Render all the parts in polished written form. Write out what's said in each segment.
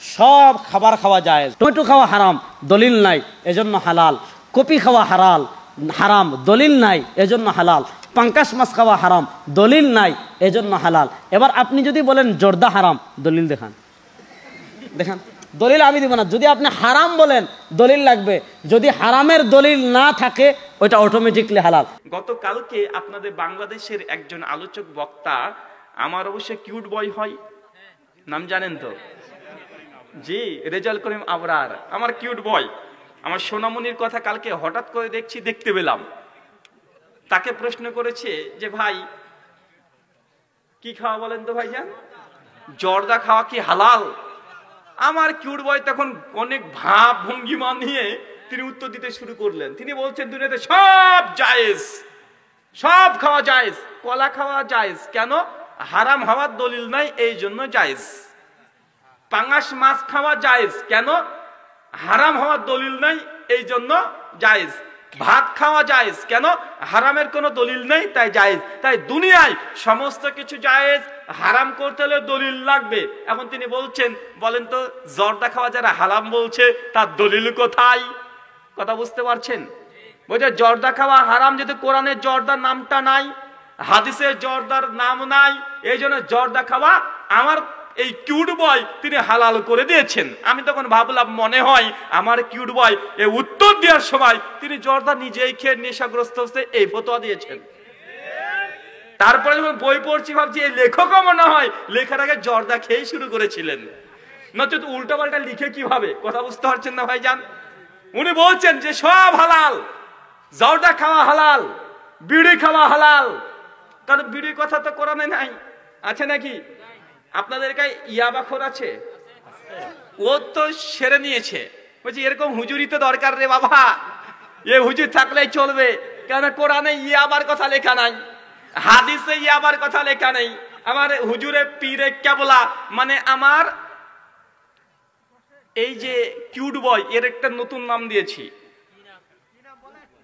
সব খাবার খাওয়া যায়। টমেটো খাওয়া হারাম, দলিল নাই, এজন্য হালাল। কপি খাওয়া হারাম, দলিল নাই, এজন্য হালাল। পাঙ্কাশ মাছ খাওয়া হারাম, দলিল নাই, এজন্য হালাল। এবার আপনি যদি বলেন জর্দা হারাম, দলিল দেখান। দলিল আমি দিব না। যদি আপনি হারাম বলেন দলিল লাগবে, যদি হারামের দলিল না থাকে ওইটা অটোমেটিকলি হালাল। গতকালকে আপনাদের বাংলাদেশের একজন আলোচক বক্তা, আমার অবশ্য কিউট বয় হয়, নাম জানেন তো? জি, রেজাল করিম আবরার, আমার কিউট বয়, আমার সোনামণির কথা কালকে হঠাৎ করে দেখতে পেলাম। তাকে প্রশ্ন করেছে যে ভাই কি খাওয়া বলেন তো ভাইজান, জর্দা খাওয়া কি হালাল? আমার কিউট বয় তখন অনেক ভাব ভঙ্গিমা নিয়ে তিনি উত্তর দিতে শুরু করলেন। তিনি বলছেন দুনিয়াতে সব জায়েজ, সব খাওয়া জায়েজ। কলা খাওয়া জায়েজ কেন? হারাম হওয়ার দলিল নাই, এই জন্য জায়েজ। পাঙ্গাস মাছ খাওয়া জায়েজ কেন? হারাম হওয়ার দলিল নাই, এই জন্য জায়েজ। ভাত খাওয়া জায়েজ কেন? হারামের কোনো দলিল নেই, তাই জায়েজ। তাই দুনিয়ায় সমস্ত কিছু জায়েজ, হারাম করতে হলে দলিল লাগবে। এখন তিনি বলছেন, বলেন তো জর্দা খাওয়া যারা হারাম বলছে তার দলিল কোথায়? কথা বুঝতে পারছেন? বলছে জর্দা খাওয়া হারাম, যদি কোরআনের জর্দার নামটা নাই, হাদিসের জর্দার নাম নাই, এই জন্য জর্দা খাওয়া আমার এই কিউট বয় তিনি হালাল করে দিয়েছেন। আমি তখন ভাবলাম, মনে হয় আমার কিউট বয় এই উত্তর দেওয়ার সময় তিনি জর্দা নিজেই খেয়ে নেশাগ্রস্ত হচ্ছে এই ফতোয়া দিয়েছেন। তারপরে যখন বই পড়ছি ভাবছি এই লেখকও মনে হয় লেখার আগে জর্দা খেয়ে শুরু করেছিলেন, নচেত উল্টা পাল্টা লিখে কিভাবে? কথা বুঝতে পারছেন না ভাইজান? উনি বলছেন যে সব হালাল, জর্দা খাওয়া হালাল, বিড়ি খাওয়া হালাল। কারণ বিড়ির কথা তো কোরআনে নাই, আছে নাকি? আপনাদের কাছে ইয়াবাখোর আছে, ও তো সেরে নিয়েছে। বলছি এরকম হুজুরি তো দরকার রে বাবা, এ হুজুর থাকলেই চলবে। কেন কোরআনে ইয়াবার কথা লেখা নাই, হাদিসে ইয়াবার কথা লেখা নেই। আমার হুজুরে পীরে কেবলা, মানে আমার এই যে কিউট বয়, এর একটা নতুন নাম দিয়েছি,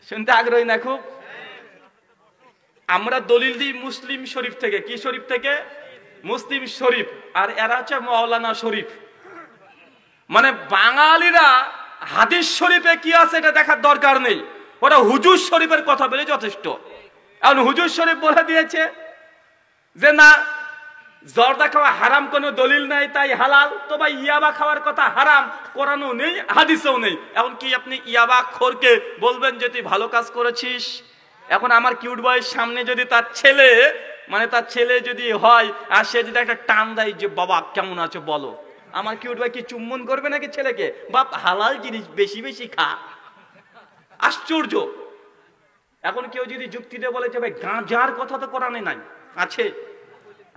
শুনতে আগ্রহী না খুব? আমরা দলিল দিই মুসলিম শরীফ থেকে। কি শরীফ থেকে? মুসলিম শরীফ। আর এরা হচ্ছে মাওলানা শরীফ। মানে বাঙালিরা হাদিস শরীফে কি আছে এটা দেখার দরকার নেই, ওরা হুজুর শরীফের কথা বলে যথেষ্ট। এখন হুজুর শরীফ বলে দিয়েছে যে না, জর্দা খাওয়া হারাম, কোনো দলিল নাই, তাই হালাল। তো ভাই ইয়াবা খাওয়ার কথা হারাম, কোরআনও নেই, হাদিসেও নেই। এখন কি আপনি ইয়াবা খোরকে বলবেন যে তুই ভালো কাজ করেছিস? এখন আমার কিউট বয়ের সামনে যদি তার ছেলে, মানে তার ছেলে যদি হয় আর সে যদি একটা টান দেয় যে বাবা কেমন আছো বলো, আমার কিউট বয় কি চুম্বন করবে নাকি ছেলেকে? বাপ হালাল জিনিস বেশি বেশি খা। আশ্চর্য। এখন কেউ যদি যুক্তি দিয়ে বলে যে ভাই গাঁজার কথা তো কোরআনে নাই, আছে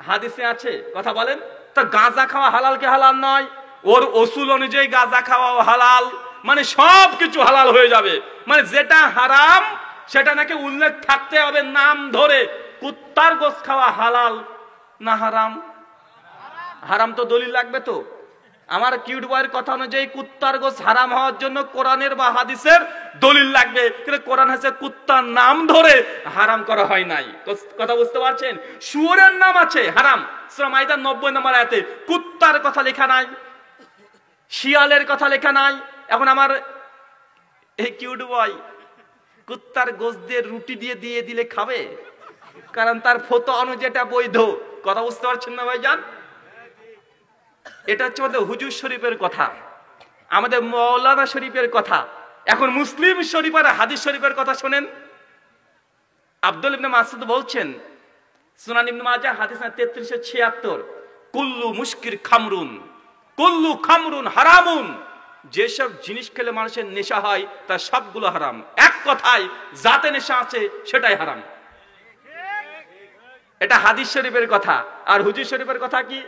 হাদিসে আছে, কথা বলেন তো গাঁজা খাওয়া হালাল কি হালাল নয়? ওর ওসুল অনুযায়ী গাঁজা খাওয়া হালাল, মানে সব কিছু হালাল হয়ে যাবে। মানে যেটা হারাম সেটা নাকি উল্লেখ থাকতে হবে নাম ধরে। কুত্তার গোশ খাওয়া হালাল না হারাম? হারাম তো দলিল লাগবে তো। আমার কিউট বয়ের কথা অনুযায়ী কুত্তার গোশ হারাম হওয়ার জন্য কোরআনের বা হাদিসের দলিল লাগবে, কিন্তু কোরআন হাদিসে কুত্তার নাম ধরে হারাম করা হয় নাই। কথা বুঝতে পারছেন? শুয়োরের নাম আছে হারাম, সূরা মাইদা 90 নম্বর আয়াতে। কুত্তার কথা লেখা নাই, শিয়ালের কথা লেখা নাই। এখন আমার এই কিউট বয় কুত্তার গোশ দিয়ে রুটি দিয়ে দিলে খাবে? কারণ তার ফতোয়া অনুযায়ী এটা বৈধ। কথা বুঝতে পারছেন না ভাইজান? এটা হচ্ছে আমাদের হুজুর শরীফের কথা, আমাদের মাওলানা শরীফের কথা। এখন মুসলিম শরীফ আর হাদিস শরীফের কথা শোনেন। আব্দুল ইবনে মাসউদ বলছেন, সুনান ইবনে মাজাহ হাদিস 3376, কুল্লু মুশকির খামরুন, কুল্লু খামরুন হারামুন। যেসব জিনিস খেলে মানুষের নেশা হয় তার সবগুলো হারাম। এক কথায় যাতে নেশা আছে সেটাই হারাম। এটা হাদিস শরীফের কথা। আর হুজুর শরীফের কথা কি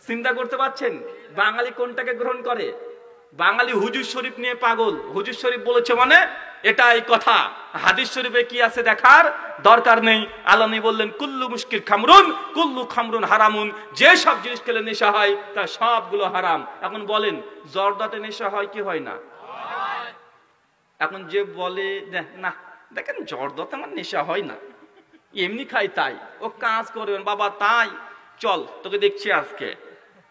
চিন্তা করতে পারছেন? বাঙালি কোনটাকে গ্রহণ করে? বাঙালি হুজুর শরীফ নিয়ে পাগল। হুজুর শরীফ বলেছে মানে এটাই কথা। হাদিস শরীফে কি আছে দেখার দরকার নেই। আল্লাহ নবী বললেন কুল্লু মুশকির খামরুন, কুল্লু খামরুন হারামুন। যে সব জিনিস খেলে নেশা হয় তা সবগুলো হারাম। এখন বলেন জর্দাতে নেশা হয় কি হয় না? এখন যে বলে না দেখেন জর্দাতে আমার নেশা হয় না, এমনি খাই তাই, ও কাজ করবেন বাবা তাই, চল তোকে দেখছি আজকে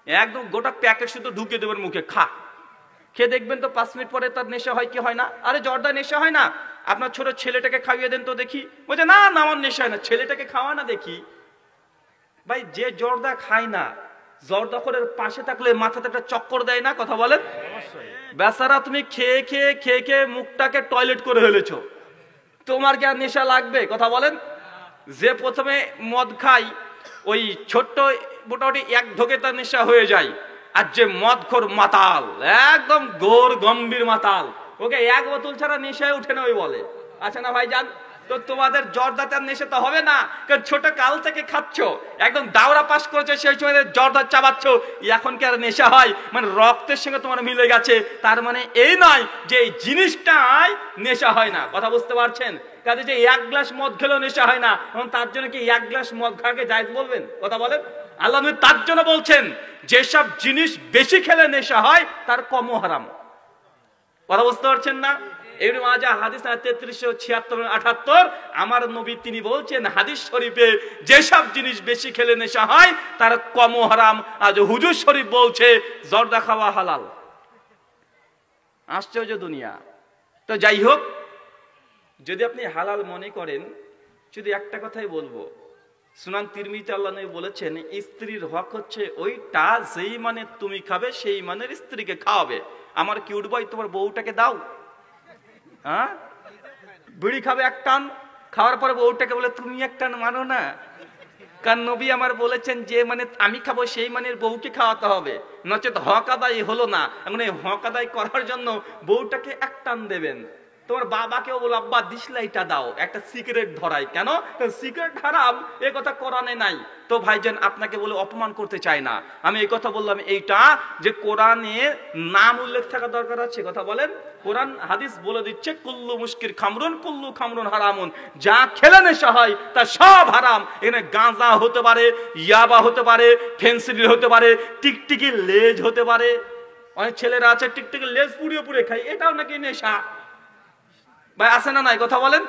একদম গোটা প্যাকেট শুধু ঢুকে দেবেন মুখে, খা। খেয়ে দেখবেন তো 5 মিনিট পরে তার নেশা হয় কি হয় না? আরে জর্দা নেশা হয় না? আপনার ছোট ছেলেটাকে খাইয়ে দেন তো দেখি, বলছে না না আমার নেশা হয় না। ছেলেটাকে খাওয়া না দেখি। ভাই যে জর্দা খায় না, জর্দাখোরের পাশে থাকলে মাথাতে একটা চক্কর দেয় না? কথা বলেন। বেচারা তুমি খেয়ে খেয়ে খেয়ে খেয়ে মুখটাকে টয়লেট করে ফেলেছো, তোমার কি আর নেশা লাগবে? কথা বলেন। যে প্রথমে মদ খাই, ওই ছোট্ট মোটামুটি এক ঢোকে তার নেশা হয়ে যায়। আর যে মদখোর মাতাল, একদম গোর গম্ভীর মাতাল, ওকে এক বোতল ছাড়া নেশায় উঠে না, ওই বলে। আচ্ছা না ভাই জান, তো তোমাদের জর্দাটার নেশা তো হবে না, কারণ ছোট কাল থেকে খাচ্ছ, একদম দাওরা পাস করেছে, সেই সময় জর্দা চাবাচ্ছ, এখন কি আর নেশা হয়? মানে রক্তের সঙ্গে তোমার মিলে গেছে, তার মানে এই নয় যে এই জিনিসটাই নেশা হয় না। কথা বুঝতে পারছেন? কাজে যে 1 গ্লাস মদ খেলেও নেশা হয় না, এবং তার জন্য কি 1 গ্লাস মদ খাওয়াকে জায়েজ বলবেন? কথা বলেন। আল্লাহ নবী তার জন্য বলছেন যেসব জিনিস বেশি খেলে নেশা হয় তার কমও হারাম। কথা বুঝতে পারছেন না? ইবনে মাজাহ হাদিস 3376-78, আমার নবী তিনি বলছেন হাদিস শরীফে যেসব জিনিস বেশি খেলে নেশা হয় তার কমও হারাম। আজ হুজুর শরীফ বলছে জর্দা খাওয়া হালাল। আশ্চর্য দুনিয়া। তো যাই হোক, যদি আপনি হালাল মনে করেন, শুধু একটা কথাই বলবো, সুনান তিরমিজিতে আল্লাহ নবী বলেছেন স্ত্রীর হক হচ্ছে ওইটা যেই মানে তুমি খাবে সেই মানের স্ত্রীকে খাওয়াবে। আমার কি উঠবই তোমার বউটাকে দাও? হ্যাঁ, বিড়ি খাবে এক টান, খাওয়ার পরে বউটাকে বলে তুমি এক টান মানো না? কারণ নবী আমার বলেছেন যে মানে আমি খাবো সেই মানের বউকে খাওয়াতে হবে, নচেত হক আদায় হলো না। এখন এই হক আদায় করার জন্য বউটাকে এক টান দেবেন। তোমার বাবাকেও বলো আব্বা ডিসলাইটটা দাও, একটা সিগারেট ধরাই। কেন? সিগারেট হারাম, এ কথা কোরআনে নাই। তো ভাইজান আপনাকে বলে অপমান করতে চাই না, আমি এই কথা বললাম এইটা যে কোরআনে নাম উল্লেখ থাকা দরকার আছে। কথা বলেন। কোরআন হাদিস বলে দিচ্ছে কুল্লু মুশকির খামরুন কুল্লু খামরুন হারামুন, যা খেলে নেশা হয় তা সব হারাম। এখানে গাঁজা হতে পারে, ইয়াবা হতে পারে, ফেন্সিডিল হতে পারে, টিকটিকি লেজ হতে পারে। অনেক ছেলেরা আছে টিকটিকি লেজ পুড়িয়ে পুড়িয়ে খায়, এটাও নাকি নেশা। ভাই আছে না নাই? কথা বলেন।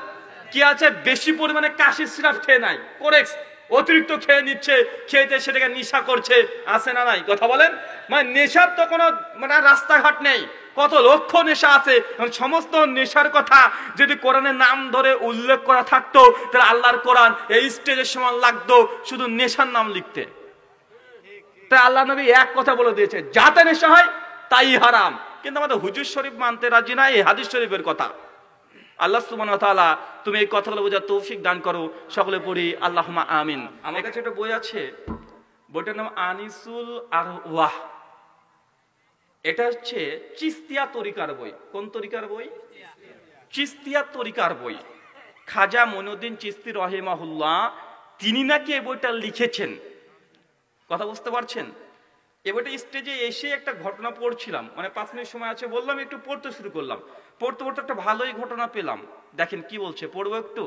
কি আছে বেশি পরিমাণে কাশির সিরাপ খেয়ে নাই, কোরেক্স অতিরিক্ত খেয়ে নিচ্ছে, খেয়ে সেটাকে নেশা করছে, আছে না নাই? কথা বলেন। মানে নেশার তো কোনো মানে রাস্তাঘাট নেই, কত লক্ষ নেশা আছে। সমস্ত নেশার কথা যদি কোরআনের নাম ধরে উল্লেখ করা থাকতো, তাহলে আল্লাহর কোরআন এই স্টেজের সময় লাগতো শুধু নেশার নাম লিখতে। তাই আল্লাহ নবী এক কথা বলে দিয়েছে, যাতে নেশা হয় তাই হারাম। কিন্তু আমাদের হুজুর শরীফ মানতে রাজি না এই হাদিস শরীফের কথা। আল্লাহ সুবহানাহু ওয়া তাআলা তুমি এই কথাগুলো বোঝার তৌফিক দান করো, সকলে পড়ি আল্লাহুম্মা আমিন। আমার কাছে একটা বই আছে, বইটার নাম আনিসুল আরওয়াহ। এটা হচ্ছে চিস্তিয়া তরিকার বই। কোন তরিকার বই? চিস্তিয়া তরিকার বই। খাজা মঈনুদ্দিন চিশতি রাহিমাহুল্লাহ তিনি নাকি এই বইটা লিখেছেন। কথা বুঝতে পারছেন? এই বইটা স্টেজে এসে একটা ঘটনা পড়ছিলাম, মানে 5 মিনিট সময় আছে বললাম একটু পড়তে শুরু করলাম, পড়তে পড়তে একটা ভালোই ঘটনা পেলাম। দেখেন কি বলছে, পড়বো একটু?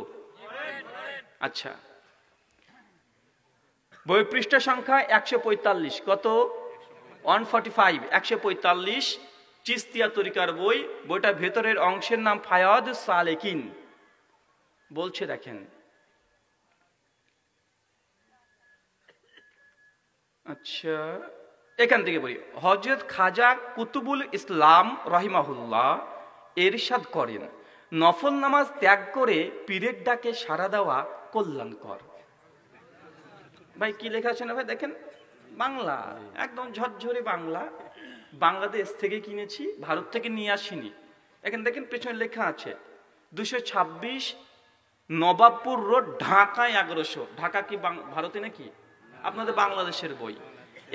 আচ্ছা, বই পৃষ্ঠা সংখ্যা 145। কত? 145, 145, চিস্তিয়া তরিকার বই। বইটা ভেতরের অংশের নাম ফায়াদ সালেকিন। বলছে দেখেন, আচ্ছা এখান থেকে বলি। হযরত খাজা কুতুবুল ইসলাম রাহিমাহুল্লাহ ইরশাদ করেন, নফল নামাজ ত্যাগ করে পীরের ডাকে সাড়া দেওয়া কল্যাণকর। ভাই কি লেখা আছে না ভাই? দেখেন বাংলা, একদম ঝরঝরে বাংলা, বাংলাদেশ থেকে কিনেছি, ভারত থেকে নিয়ে আসিনি। এখানে দেখেন পেছনে লেখা আছে 226 নবাবপুর রোড, ঢাকা 1100। ঢাকা কি ভারতে নাকি? আপনাদের বাংলাদেশের বই।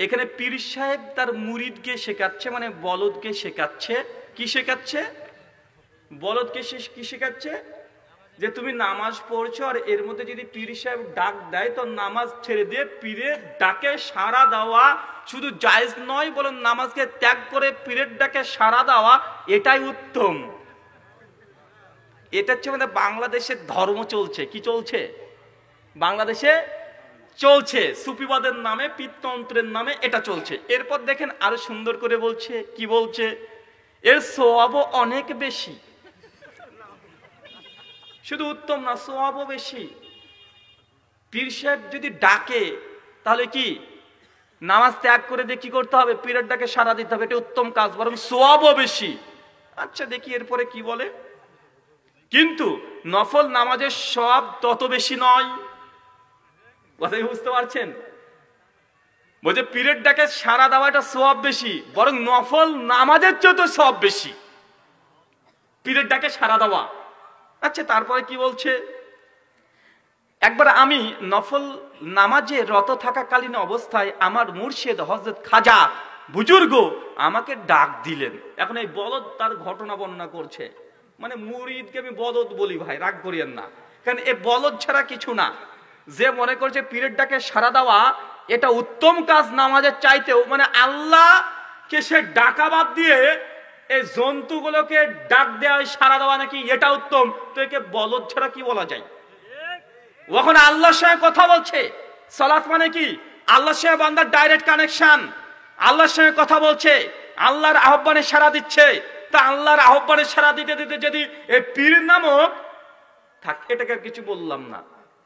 এখানে পীর সাহেব তার মুরিদকে শেখাচ্ছে, মানে বলদকে শেখাচ্ছে। কি শেখাচ্ছে? বলদকে কি শেখাচ্ছে? যে তুমি নামাজ পড়ছো, আর এর মধ্যে যদি পীর সাহেব ডাক দেয় তো নামাজ ছেড়ে দিয়ে পীরের ডাকে সাড়া দেওয়া শুধু জায়েজ নয়, বরং নামাজকে ত্যাগ করে পীরের ডাকে সাড়া দেওয়া এটাই উত্তম। এটা হচ্ছে মানে বাংলাদেশের ধর্ম চলছে। কি চলছে? বাংলাদেশে চলছে সুফিবাদের নামে, পীরতন্ত্রের নামে এটা চলছে। এরপর দেখেন আরো সুন্দর করে বলছে, কি বলছে? এর সওয়াবও অনেক বেশি, শুধু উত্তম না, সওয়াবও বেশি। পীর সাহেব যদি ডাকে তাহলে কি নামাজ ত্যাগ করে দিয়ে কি করতে হবে? পিরিয়ডটাকে সারা দিতে হবে, এটা উত্তম কাজ, বরং সওয়াবও বেশি। আচ্ছা দেখি এরপরে কি বলে। কিন্তু নফল নামাজের সওয়াব তত বেশি নয়। কথা বুঝতে পারছেন? বলছে পিরিয়ডটাকে সারা দেওয়াটা সওয়াব বেশি, বরং নফল নামাজের চেয়ে তো সওয়াব বেশি পিরিয়ডটাকে সারা দেওয়া। আচ্ছা তারপরে কি বলছে? একবার আমি নফল নামাজে রত থাকাকালীন অবস্থায় আমার মুর্শিদ হযরত খাজা বুজুর্গ আমাকে ডাক দিলেন। এখন এই বলদ তার ঘটনা বর্ণনা করছে, মানে মুরিদকে আমি বলদ বলি ভাই, রাগ করিয়েন না, কারণ এই বলদ ছাড়া কিছু না। যে মনে করছে পিরিয়ডটাকে সারা দেওয়া এটা উত্তম কাজ নামাজের চাইতেও, মানে আল্লাহকে সে ডাকা বাদ দিয়ে এই জন্তুগুলোকে ডাক দেওয়া সারা দেওয়া নাকি এটা উত্তম, তো একে বলদ ছাড়া কি বলা যায়? ওখানে আল্লাহর সঙ্গে কথা বলছে। সালাত মানে কি? আল্লাহর সঙ্গে বান্দার ডাইরেক্ট কানেকশন, আল্লাহর সঙ্গে কথা বলছে, আল্লাহর আহ্বানে সাড়া দিচ্ছে। তা আল্লাহর আহ্বানে সাড়া দিতে দিতে যদি এই পীর নামক থাক, এটাকে কিছু বললাম না,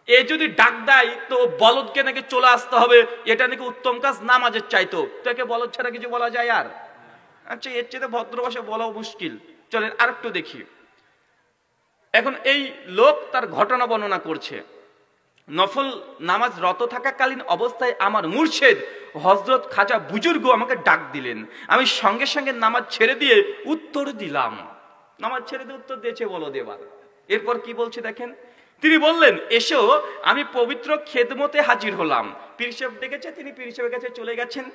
এ যদি ডাক দেয় তো বলদকে নাকি চলে আসতে হবে, এটা নাকি উত্তম কাজ নামাজের চাইতো, তো একে বলদ ছাড়া কিছু বলা যায় আর? আচ্ছা এর চেয়ে ভদ্র ভাষা বলাও মুশকিল। চলেন আরেকটু দেখি। এখন এই লোক তার ঘটনা বর্ণনা করছে, নফল নামাজ রত থাকাকালীন অবস্থায় আমার মুর্শিদ হযরত খাজা বুজুর্গ আমাকে ডাক দিলেন। আমি সঙ্গে সঙ্গে নামাজ ছেড়ে দিয়ে উত্তর দিলাম। নামাজ ছেড়ে দিয়ে উত্তর দিয়েছে বলো দেবার। এরপর কি বলছে দেখেন, তিনি বললেন এসো, আমি পবিত্র খেদমতে হাজির হলাম। পীর সাহেব ডেকেছে, তিনি পীর সাহেবের কাছে চলে গেছেন।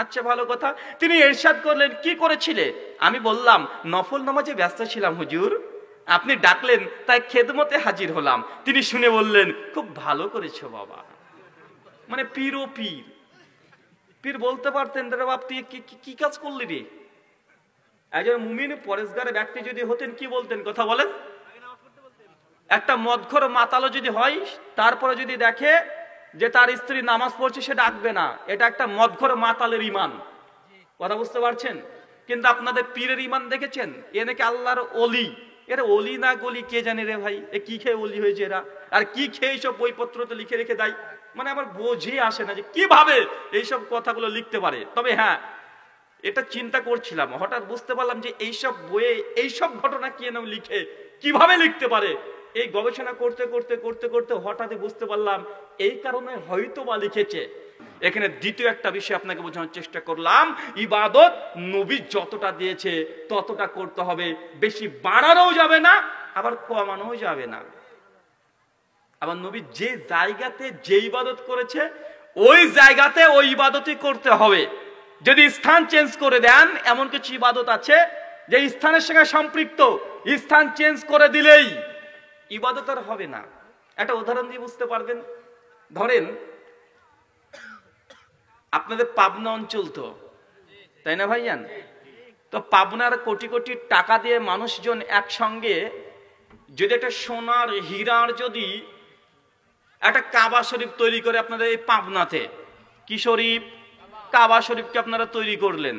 আচ্ছা ভালো কথা। তিনি ইরশাদ করলেন, কি করেছিলে? আমি বললাম নফল নামাজে ব্যস্ত ছিলাম হুজুর, আপনি ডাকলেন তাই খেদমতে হাজির হলাম। তিনি শুনে বললেন, খুব ভালো করেছো বাবা। মানে পীর ও পীর, পীর বলতে পারতেন রে বাপ তুই কি কাজ করলি রে? একজন মুমিন পরেশগার ব্যক্তি যদি হতেন কি বলতেন? কথা বলেন। একটা মদখোর মাতালো যদি হয়, তারপরে যদি দেখে যে তার স্ত্রী নামাজ পড়ছে, সে ডাকবে না। এটা একটা মদখোর মাতালের ঈমান। কথা বুঝতে পারছেন? কিন্তু আপনাদের পীরের ঈমান দেখেছেন? এ নাকি আল্লাহর ওলি। এরা ওলি না গলি কে জানে রে ভাই, এ কি খেয়ে ওলি হয়েছে এরা, আর কি খেয়ে এইসব বইপত্রতে লিখে রেখে দেয়। মানে আমার বোঝে আসে না যে কিভাবে এইসব কথাগুলো লিখতে পারে। তবে হ্যাঁ, এটা চিন্তা করছিলাম, হঠাৎ বুঝতে পারলাম যে এইসব বইয়ে এইসব ঘটনা কে নাম লিখে, কিভাবে লিখতে পারে। এই গবেষণা করতে করতে করতে করতে হঠাৎই বুঝতে পারলাম এই কারণে হয়তো বা লিখেছে। এখানে দ্বিতীয় একটা বিষয় আপনাকে বোঝানোর চেষ্টা করলাম, ইবাদত নবী যতটা দিয়েছে ততটা করতে হবে, বেশি বাড়ানোও যাবে না, আবার কমানোও যাবে না। আবার নবী যে জায়গাতে যে ইবাদত করেছে ওই জায়গাতে ওই ইবাদতই করতে হবে। যদি স্থান চেঞ্জ করে দেন, এমন কিছু ইবাদত আছে যে স্থানের সঙ্গে সম্পৃক্ত, স্থান চেঞ্জ করে দিলেই ইবাদত আর হবে না। একটা উদাহরণ দিয়ে বুঝতে পারবেন। ধরেন আপনাদের পাবনা অঞ্চল তো, তাই না ভাইজান? তো পাবনার কোটি কোটি টাকা দিয়ে মানুষজন একসঙ্গে যদি একটা সোনার হীরার যদি একটা কাবা শরীফ তৈরি করে আপনাদের এই পাবনাতে, কি শরীফ? কাবা শরীফকে আপনারা তৈরি করলেন।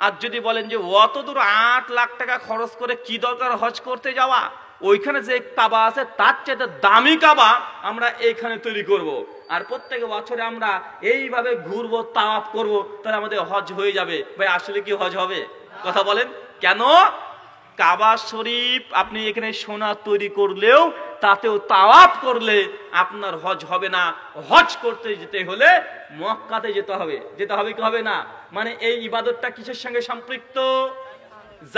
আর যদি বলেন যে অত দূর 8 লাখ টাকা খরচ করে কি দরকার হজ করতে যাওয়া, ওইখানে যে কাবা আছে তার চেয়ে দামি কাবা আমরা এইখানে তৈরি করব, আর প্রত্যেক বছরে আমরা এইভাবে ঘুরবো, তাওয়াফ করব, তাহলে আমাদের হজ হয়ে যাবে। ভাই আসলে কি হজ হবে? কথা বলেন। কেন? কাবা শরীফ আপনি এখানে সোনা তৈরি করলেও, তাতেও তাওয়াফ করলে আপনার হজ হবে না। হজ করতে যেতে হলে মক্কাতে যেতে হবে। যেতে হবে কি হবে না? মানে এই ইবাদতটা কিসের সঙ্গে সম্পৃক্ত?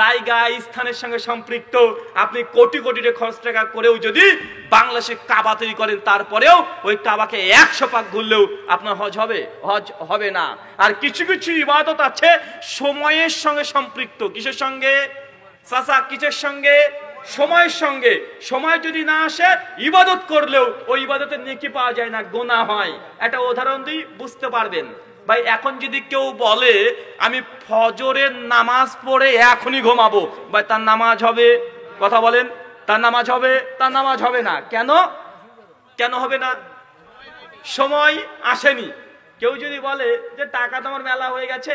জায়গা স্থানের সঙ্গে সম্পৃক্ত। আপনি কোটি কোটি খরচ টাকা করেও যদি বাংলাদেশে কাবা তৈরি করেন, তারপরেও ওই কাবাকে 100 পাক ঘুরলেও আপনার হজ হবে? হজ হবে না। আর কিছু কিছু ইবাদত আছে সময়ের সঙ্গে সম্পৃক্ত। কিসের সঙ্গে চাচা? কিসের সঙ্গে? সময়ের সঙ্গে। সময় যদি না আসে ইবাদত করলেও ওই ইবাদতের নেকি পাওয়া যায় না, গুনাহ হয়। একটা উদাহরণ দিই, বুঝতে পারবেন। ভাই এখন যদি কেউ বলে আমি ফজরের নামাজ পড়ে এখনই ঘুমাবো, ভাই তার নামাজ হবে? কথা বলেন। তার নামাজ হবে? তার নামাজ হবে না। কেন? কেন হবে না? সময় আসেনি। কেউ যদি বলে যে টাকা তোমার মেলা হয়ে গেছে,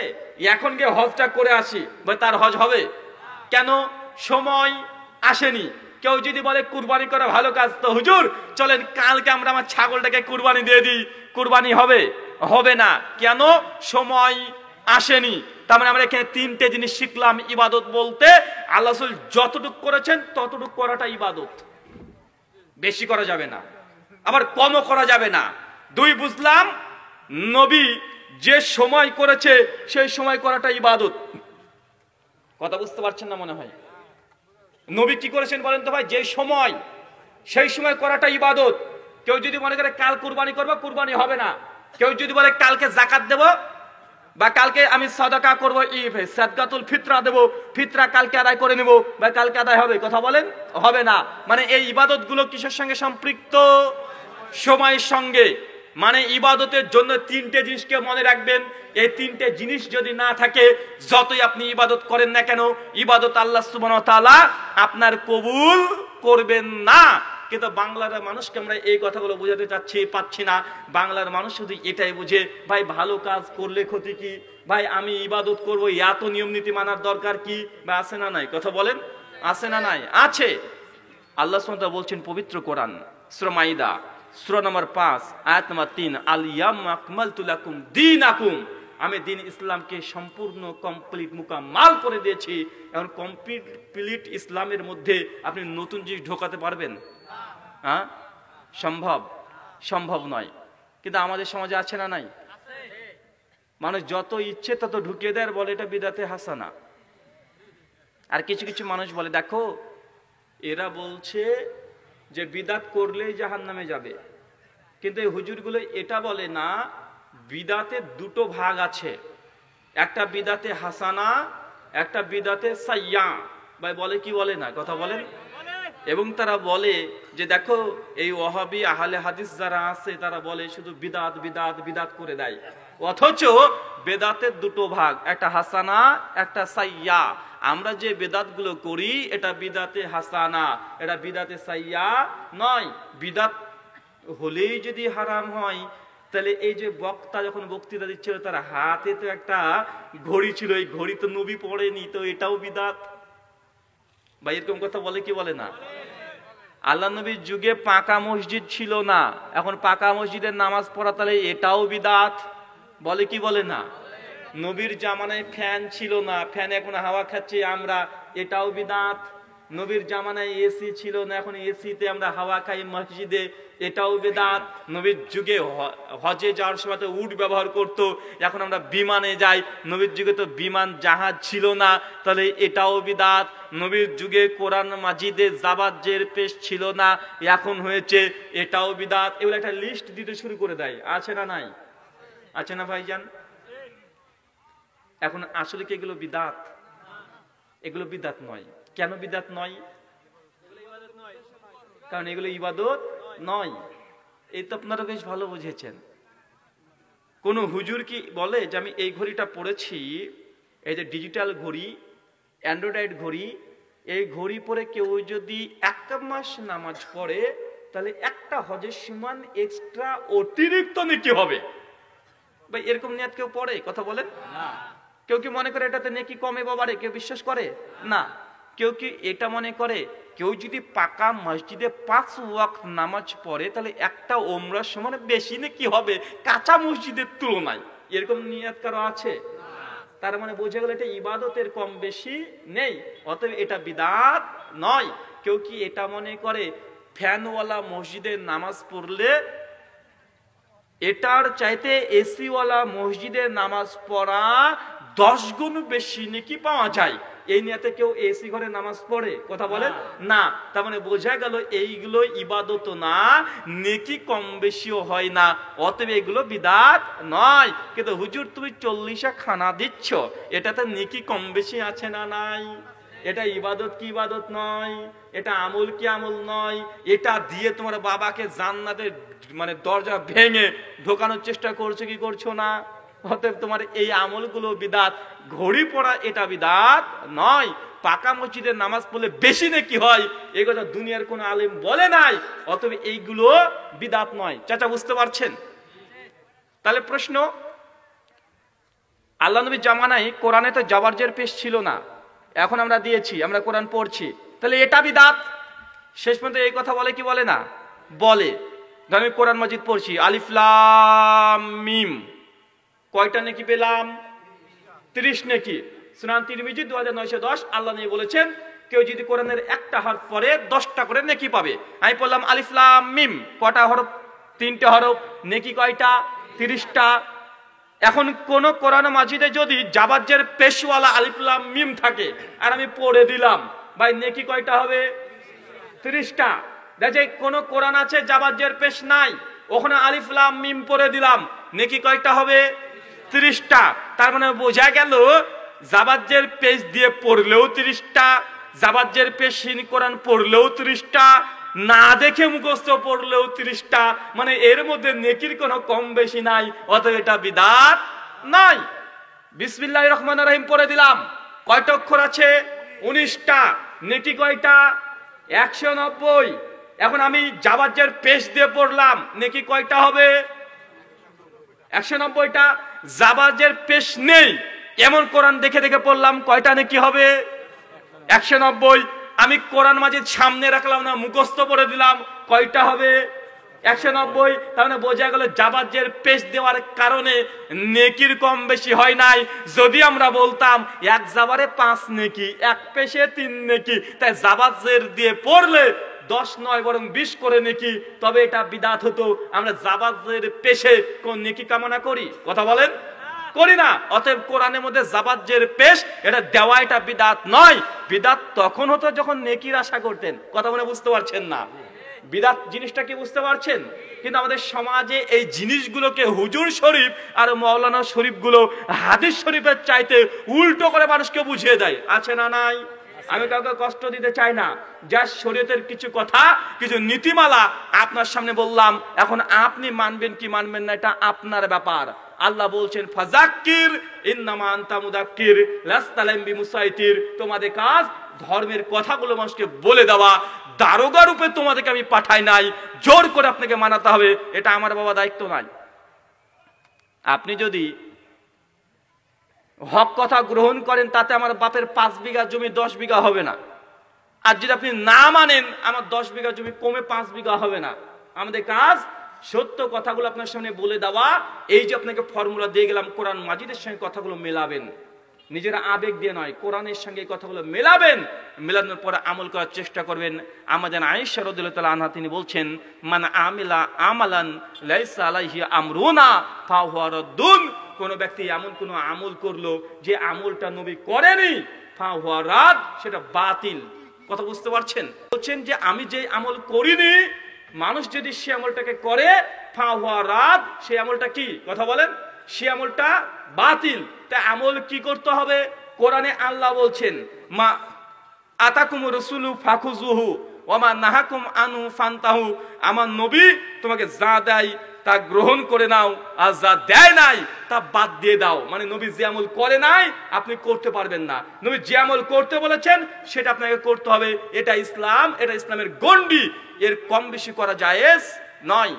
এখন গিয়ে হজটা করে আসি, ভাই তার হজ হবে? কেন? সময় আসেনি। কেউ যদি বলে কুরবানি করা ভালো কাজ, তো হুজুর চলেন কালকে আমরা আমার ছাগলটাকে কুরবানি দিয়ে দিই, কুরবানি হবে? হবে না। কেন? সময় আসেনি। তার মানে আমরা এখানে তিনটে জিনিস শিখলাম। ইবাদত বলতে আল্লাহ রাসূল যতটুকু করেছেন ততটুকু করাটা ইবাদত, বেশি করা যাবে না, আবার কমও করা যাবে না। দুই, বুঝলাম নবী যে সময় করেছে সেই সময় করাটা ইবাদত। কথা বুঝতে পারছেন না মনে হয়? নবী কি করেছেন বলেন তো ভাই? যে সময়, সেই সময় করাটা ইবাদত। কেউ যদি মনে করে কাল কুরবানি করবো, কুরবানি হবে না। কেউ যদি বলে কালকে যাকাত দেব, বা কালকে আমি সাদাকা করবো, সাদকাতুল ফিতরা দেব, ফিতরা কালকে আদায় করে নেব, বা কালকে আদায় হবে, কথা বলেন হবে না। মানে এই ইবাদত গুলো কিসের সঙ্গে সম্পৃক্ত? সময়ের সঙ্গে। মানে ইবাদতের জন্য তিনটে জিনিসকে মনে রাখবেন। এই তিনটে জিনিস যদি না থাকে, যতই আপনি ইবাদত করেন না কেন, ইবাদত আল্লাহ সুবহানাহু ওয়া তাআলা আপনার কবুল করবেন না। কিন্তু বাংলার মানুষকে আমরা এই কথাগুলো বোঝাতে পাচ্ছি না। বাংলার মানুষ শুধু এটাই বুঝে, ভাই ভালো কাজ করলে ক্ষতি কি, ভাই আমি ইবাদত করব এত নিয়ম নীতি মানার দরকার কি, বা আছে না নাই? কথা বলেন, আছে না নাই? আছে। আল্লাহ সুবহানাহু ওয়া তাআলা বলছেন পবিত্র কোরআন সূরা মাইদা সূরা নম্বর 5 আয়াত নম্বর 3, আল ইয়াউমা আকমালতু লাকুম দীনাকুম, আমি দিন ইসলামকে সম্পূর্ণ কমপ্লিট মুকাম্মাল করে দিয়েছি। এখন কমপ্লিট ইসলামের মধ্যে আপনি নতুন জিনিস ঢোকাতে পারবেন? হ্যাঁ, সম্ভব নয়। কিন্তু আমাদের সমাজে আছে না নাই? মানুষ যত ইচ্ছে তত ঢুকিয়ে দেয় আর বলে এটা বিদাতে হাসানা। আর কিছু কিছু মানুষ বলে, দেখো এরা বলছে যে বিদাত করলেই জাহান্নামে যাবে, কিন্তু এই হুজুরগুলো এটা বলে না, বিদাতে দুটো ভাগ আছে, একটা বিদাতে হাসানা, একটা বিদাতে সাইয়্যা। ভাই বলে কি বলে না? কথা বলেন। এবং তারা বলে যে দেখো এই ওয়াহাবি আহলে হাদিস যারা আছে তারা বলে শুধু বিদাত বিদাত বিদাত করে দেয়, অথচ বেদাতের দুটো ভাগ, একটা হাসানা একটা সাইয়্যা। আমরা যে বেদাত গুলো করি এটা বিদাতে হাসানা, এটা বিদাতে সাইয়্যা নয়। বিদাত হলেই যদি হারাম হয়, তাহলে এই যে বক্তা যখন বক্তৃতা দিচ্ছিল তার হাতে তো একটা ঘড়ি ছিল, এই ঘড়ি তো নবী পড়েনি, তো এটাও বিদাত। ভাই এরকম কথা বলে কি বলে না? আল্লাহ নবীর যুগে পাকা মসজিদ ছিল না, এখন পাকা মসজিদের নামাজ পড়া, তাহলে এটাও বিদাত। বলে কি বলে না? নবীর জামানায় ফ্যান ছিল না, ফ্যান এখন হাওয়া খাচ্ছি আমরা, এটাও বিদাত। নবীর জামানায় এসি ছিল না, এখন এসিতে আমরা হাওয়া খাই মসজিদে, এটাও বিদাত। নবীর যুগে হজে যাওয়ার সময় তো উট ব্যবহার করতো, এখন আমরা বিমানে যাই। নবীর যুগে তো বিমান জাহাজ ছিল না, তাহলে এটাও বিদাত। নবীর যুগে কোরআন মাজিদে জাবাজের পেশ ছিল না, এখন হয়েছে, এটাও বিদাত। এগুলো একটা লিস্ট দিতে শুরু করে দেয়। আছে না নাই? আছে না ভাইজান? এখন আসলে কি এগুলো বিদাত? এগুলো বিদাত নয়। কেন বিদাত নয়? কারণ এগুলো ইবাদত নয়। এই তো আপনারা বেশ ভালো বুঝেছেন। কোন হুজুর কি বলে যে আমি এই ঘড়িটা পড়েছি, এই যে ডিজিটাল ঘড়ি, অ্যান্ড্রয়েড ঘড়ি, এই ঘড়ি পরে কেউ যদি 1 মাস নামাজ পড়ে তাহলে একটা হজের সমান এক্সট্রা অতিরিক্ত নেকি হবে? ভাই এরকম নিয়ত কেউ পড়ে? কথা বলেন না। কেউ কি মনে করে এটাতে নেকি কমে বা বাড়ে? কেউ বিশ্বাস করে না। কেউ কি এটা মনে করে কেউ যদি পাকা মসজিদে 5 ওয়াক্ত নামাজ পড়ে তাহলে একটা ওমরার সমান বেশি নেকি হবে কাঁচা মসজিদের তুলনায়? এরকম নিয়ত কারো আছে? তার মানে বোঝা গেল এটা ইবাদতের কম বেশি নেই, অতএব এটা বিদাত নয়। কেউ কি এটা মনে করে ফ্যানওয়ালা মসজিদে নামাজ পড়লে এটার চাইতে এসিওয়ালা মসজিদে নামাজ পড়া 10 গুণ বেশি নেকি পাওয়া যায়? এই নিয়তে কেউ এসি ঘরে নামাজ পড়ে? কথা বলেন না। তার মানে বোঝা গেল এইগুলো ইবাদত না, নেকি কম বেশিও হয় না, অতএব এগুলো বিদাত নয়। কিন্তু হুজুর তুমি 40 খানা দিচ্ছ, এটাতে নেকি কম বেশি আছে না নাই? এটা ইবাদত কি ইবাদত নয়? এটা আমল কি আমল নয়? এটা দিয়ে তোমার বাবাকে জান্নাতের মানে দরজা ভেঙে ঢোকানোর চেষ্টা করছো কি করছো না? অতএব তোমার এই আমলগুলো বিদাত। ঘড়ি পড়া এটা বিদাত নয়। পাকা মসজিদের নামাজ পড়লে বেশি নাকি হয় এই কথা দুনিয়ার কোন আলেম বলে নাই, অতএব এইগুলো বিদাত নয়। চাচা বুঝতে পারছেন? তাহলে প্রশ্ন, আল্লাহ নবীর জামানায় কোরআনে তো জাবারজের পেশ ছিল না, এখন আমরা দিয়েছি, আমরা কোরআন পড়ছি, তাহলে এটা বিদাত। শেষ পর্যন্ত এই কথা বলে কি বলে না? বলে। আমি কোরআন মাজিদ পড়ছি, আলিফ লাম মিম, কয়টা নেকি পেলাম? 30 নেকি। সুনান তিরমিজি 2910 আল্লাহ নবী বলেছেন কেউ যদি কোরআনের একটা হরফ পড়ে 10টা করে নেকি পাবে। আমি বললাম আলিফ লাম মিম, কটা হরফ? 3টে হরফ, নেকি কয়টা? 30টা। এখন কোন কোরআন মাজিদে যদি জাবাজ্জের পেশওয়ালা আলিফ লাম মিম থাকে আর আমি পড়ে দিলাম, ভাই নেকি কয়টা হবে? 30টা। দেখে কোন কোরআন আছে জাবাজ্জের পেশ নাই, ওখানে আলিফ লাম মিম পড়ে দিলাম, নেকি কয়টা হবে? 30টা। তার মানে বোঝা গেল জাবাজ্জের পেশ দিয়ে পড়লেও 30টা, জাবাজ্জের পেশহীন কোরআন পড়লেও 30টা, না দেখে মুখস্থ পড়লেও 30টা। মানে এর মধ্যে নেকির কোনো কম বেশি নাই, অতএব এটা বিদআত নাই। বিসমিল্লাহির রহমানির রহিম পড়ে দিলাম, কয়টা অক্ষর আছে? 19টা, নেকি কয়টা? 190। এখন আমি জাবাজ্জের পেশ দিয়ে পড়লাম, নেকি কয়টা হবে? 190টা। জাবাজ্জের পেশ নেই এমন কোরআন দেখে দেখে পড়লাম, কয়টা নেকি হবে? 190। আমি কোরআন মাজিদ সামনে রাখলাম না, মুখস্থ পড়ে দিলাম, কয়টা হবে? 190। তার মানে বোঝা গেল জাবাজ্জের পেশ দেওয়ার কারণে নেকির কম বেশি হয় নাই। যদি আমরা বলতাম এক জাবারে 5 নেকি, এক পেশে 3 নেকি, তাই জাবাজ্জের দিয়ে পড়লে 10 নয় বরং 20 করে নেকি, তবে এটা বিদআত হতো। আমরা জাবাজ্জের পেশে কোন নেকি কামনা করি? কথা বলেন, করি না। অতএব কোরআনের মধ্যে জাবাজ্জের পেশ এটা দেওয়া এটা বিদআত নয়। বিদআত তখন হতো যখন নেকির আশা করতেন। কথা মনে বুঝতে পারছেন না? বিদআত জিনিসটা কি বুঝতে পারছেন? কিন্তু আমাদের সমাজে এই জিনিসগুলোকে হুজুর শরীফ আর মাওলানা শরীফ গুলো হাদিস শরীফের চাইতে উল্টো করে মানুষকে বুঝিয়ে দেয়। আছে না নাই? আমি কাউকে কষ্ট দিতে চাই না, যা শরীয়তের কিছু কথা, কিছু নীতিমালা আপনার সামনে বললাম, এখন আপনি মানবেন কি মানবেন না এটা আপনার ব্যাপার। আল্লাহ বলছেন ফাযাক্কির ইন্নামা আনতা মুযাক্কির লাস্তা আলাইহিম বিমুসাইতির, তোমাদের কাজ ধর্মের কথাগুলো মানুষকে বলে দেওয়া, দারোগা রূপে তোমাদেরকে আমি পাঠাই নাই, জোর করে আপনাকে মানাতে হবে, এটা আমার বাবা দায়িত্ব নাই। আপনি যদি হক কথা গ্রহণ করেন তাতে আমার বাপের 5 বিঘা জমি 10 বিঘা হবে না, আর যদি আপনি না মানেন আমার 10 বিঘা জমি কমে 5 বিঘা হবে না। আমাদের কাজ সত্য কথাগুলো আপনার সামনে বলে দেওয়া। এই যে আপনাকে ফর্মুলা দিয়ে গেলাম, কোরআন মাজিদের সঙ্গে কথাগুলো মেলাবেন, নিজের আবেগ দিয়ে নয়, কোরআনের সঙ্গে কথাগুলো মেলাবেন, মেলানোর পরে আমল করার চেষ্টা করবেন। আমাদের আয়েশা রাদিয়াল্লাহু তাআলা আনহা তিনি বলছেন মান আমিলা আমালান লাইসা আলাইহি আমরুনা ফাহুয়া রাদ্দুন, কোন ব্যক্তি এমন কোন আমল করলো যে আমলটা নবী করেনি, ফাহুয়া রাদ, সেটা বাতিল। কথা বুঝতে পারছেন? বলছেন যে আমি যে আমল করিনি, মানুষ যদি সে আমলটাকে করে, ফাহুয়া রাদ, সে আমলটা কি? কথা বলেন, সে আমলটা বাতিল। তা আমল কি করতে হবে? কোরআনে আল্লাহ বলছেন মা আতাকুম রাসূলু ফাখুযুহু ওয়া মা নাহাকুম আনহু ফান্তাহু, আমার নবী তোমাকে যা দেয় তা গ্রহণ করে নাও, আর যা দেয় নাই তা বাদ দিয়ে দাও। মানে নবী যে আমল করে নাই আপনি করতে পারবেন না, নবী যে আমল করতে বলেছেন সেটা আপনাকে করতে হবে। এটা ইসলাম, এটা ইসলামের গণ্ডি, এর কম বেশি করা জায়েজ নয়।